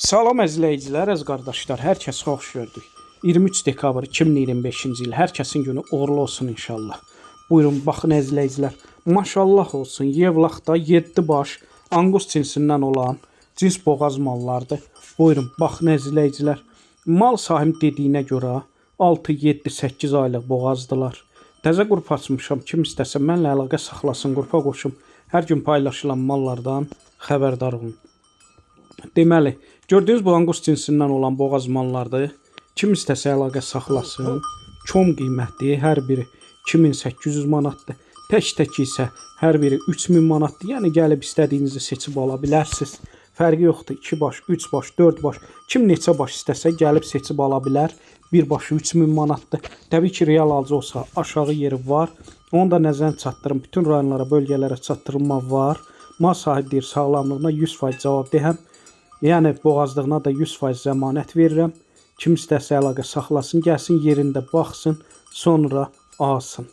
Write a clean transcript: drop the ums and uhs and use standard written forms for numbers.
Salam əzizləyicilər, əziz qardaşlar, hər kəsi xoş gördük. 23 dekabr 2025-ci il hər kəsin günü uğurlu olsun inşallah. Buyurun, baxın əzizləyicilər, maşallah olsun, Yevlaxda 7 baş Angus cinsindən olan cins boğaz mallardır. Buyurun, baxın əzizləyicilər, mal sahibi dediyinə görə 6, 7, 8 aylıq boğazdılar. Təzə qrup açmışam, kim istəsə mənlə əlaqə saxlasın, qrupa qoşum. Hər gün paylaşılan mallardan xəbərdar olun. Deməli, gördüyünüz bu Angus cinsindən olan boğaz mallardır. Kim istəsə əlaqə saxlasın. Kom qiymətli, hər biri 2800 manatdır. Tək-tək isə hər biri 3000 manatdır. Yəni gəlib istədiyinizi seçib ala bilərsiniz. Fərqi yoxdur. 2 baş, 3 baş, 4 baş. Kim neçə baş istəsə gəlib seçib ala bilər. Bir başı 3000 manatdır. Təbii ki, real alıcı olsa aşağı yeri var. Onu da nəzərə çatdırın. Bütün rayonlara, bölgələrə çatdırılma var. Mal sahibi deyir, sağlamlığına 100% cavab deyəm. Yəni boğazlığına da 100% zəmanət verirəm. Kim istəsə əlaqə saxlasın, gəlsin yerində baxsın, sonra alsın.